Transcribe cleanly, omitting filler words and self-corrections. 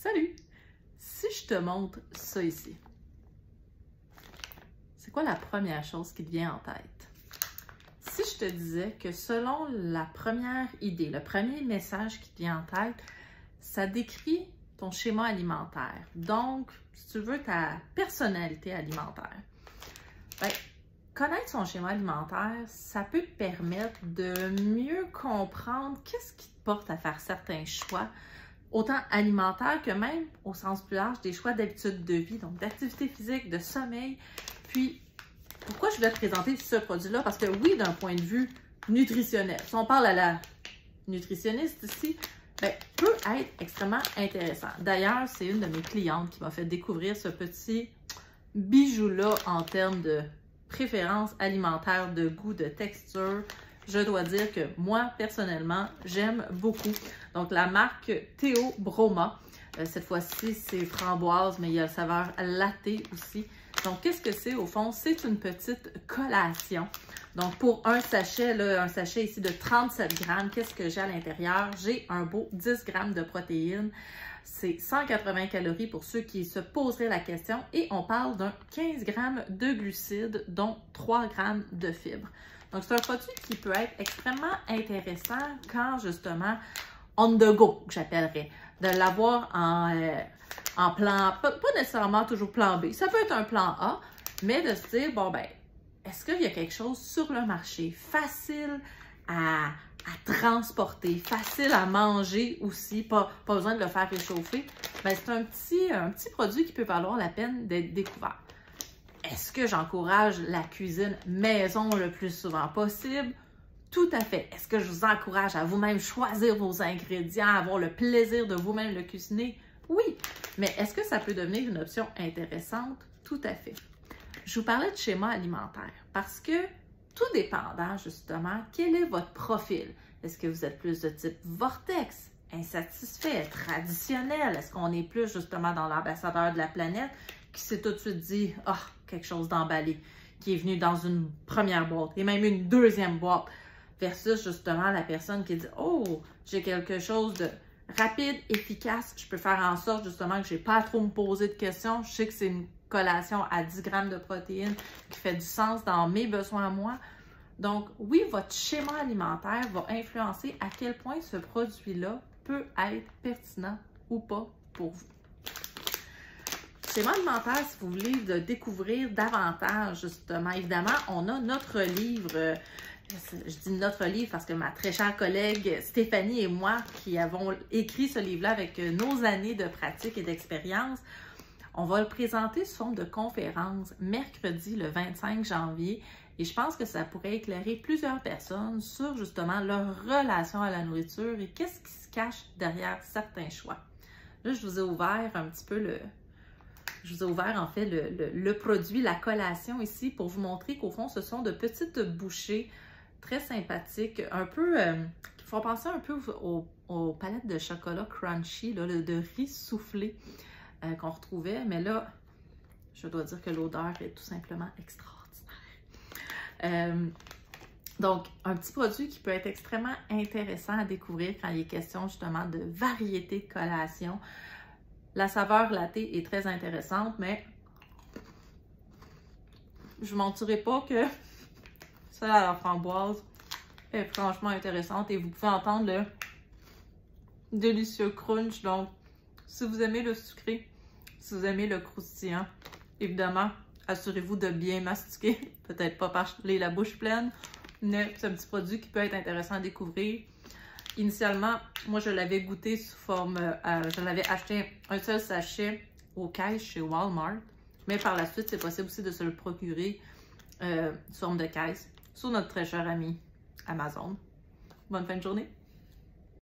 Salut! Si je te montre ça ici, c'est quoi la première chose qui te vient en tête? Si je te disais que selon la première idée, le premier message qui te vient en tête, ça décrit ton schéma alimentaire. Donc, si tu veux, ta personnalité alimentaire. Bien, connaître son schéma alimentaire, ça peut te permettre de mieux comprendre qu'est-ce qui te porte à faire certains choix, autant alimentaires que même au sens plus large des choix d'habitude de vie, donc d'activité physique, de sommeil. Puis, pourquoi je vais te présenter ce produit-là? Parce que oui, d'un point de vue nutritionnel, si on parle à la nutritionniste ici, bien, peut être extrêmement intéressant. D'ailleurs, c'est une de mes clientes qui m'a fait découvrir ce petit bijou-là en termes de préférence alimentaire, de goût, de texture. Je dois dire que moi, personnellement, j'aime beaucoup. Donc, la marque Theobroma. Cette fois-ci, c'est framboise, mais il y a la saveur latte aussi. Donc, qu'est-ce que c'est au fond? C'est une petite collation. Donc, pour un sachet, là, un sachet ici de 37 grammes, qu'est-ce que j'ai à l'intérieur? J'ai un beau 10 grammes de protéines. C'est 180 calories pour ceux qui se poseraient la question. Et on parle d'un 15 grammes de glucides, dont 3 grammes de fibres. Donc, c'est un produit qui peut être extrêmement intéressant quand, justement, on the go, que j'appellerais. De l'avoir en plan, pas nécessairement toujours plan B. Ça peut être un plan A, mais de se dire, bon, ben, est-ce qu'il y a quelque chose sur le marché facile à transporter, facile à manger aussi, pas besoin de le faire réchauffer? Ben, c'est un petit produit qui peut valoir la peine d'être découvert. Est-ce que j'encourage la cuisine maison le plus souvent possible? Tout à fait. Est-ce que je vous encourage à vous-même choisir vos ingrédients, avoir le plaisir de vous-même le cuisiner? Oui. Mais est-ce que ça peut devenir une option intéressante? Tout à fait. Je vous parlais de schéma alimentaire parce que tout dépendant, justement, quel est votre profil? Est-ce que vous êtes plus de type vortex, insatisfait, traditionnel? Est-ce qu'on est plus, justement, dans l'ambassadeur de la planète qui s'est tout de suite dit « Ah, quelque chose d'emballé », qui est venu dans une première boîte et même une deuxième boîte, versus, justement, la personne qui dit « Oh, j'ai quelque chose de rapide, efficace, je peux faire en sorte, justement, que je n'ai pas à trop me poser de questions. Je sais que c'est une collation à 10 grammes de protéines qui fait du sens dans mes besoins à moi. » Donc, oui, votre schéma alimentaire va influencer à quel point ce produit-là peut être pertinent ou pas pour vous. Schéma alimentaire, si vous voulez le découvrir davantage, justement, évidemment, on a notre livre. Je dis notre livre parce que ma très chère collègue Stéphanie et moi qui avons écrit ce livre-là avec nos années de pratique et d'expérience, on va le présenter sous forme de conférence mercredi le 25 janvier et je pense que ça pourrait éclairer plusieurs personnes sur justement leur relation à la nourriture et qu'est-ce qui se cache derrière certains choix. Là, je vous ai ouvert un petit peu Je vous ai ouvert en fait le produit, la collation ici pour vous montrer qu'au fond, ce sont de petites bouchées très sympathiques, un peu, qui font penser un peu aux palettes de chocolat crunchy, là, de riz soufflé qu'on retrouvait. Mais là, je dois dire que l'odeur est tout simplement extraordinaire. Donc, un petit produit qui peut être extrêmement intéressant à découvrir quand il est question justement de variété de collation. La saveur latte est très intéressante, mais je ne vous mentirai pas que celle à la framboise est franchement intéressante et vous pouvez entendre le délicieux crunch. Donc, si vous aimez le sucré, si vous aimez le croustillant, évidemment, assurez-vous de bien mastiquer. Peut-être pas parler la bouche pleine, mais c'est un petit produit qui peut être intéressant à découvrir. Initialement, moi, je l'avais goûté sous forme, je l'avais acheté un seul sachet aux caisses chez Walmart, mais par la suite, c'est possible aussi de se le procurer sous forme de caisse sur notre très cher ami Amazon. Bonne fin de journée!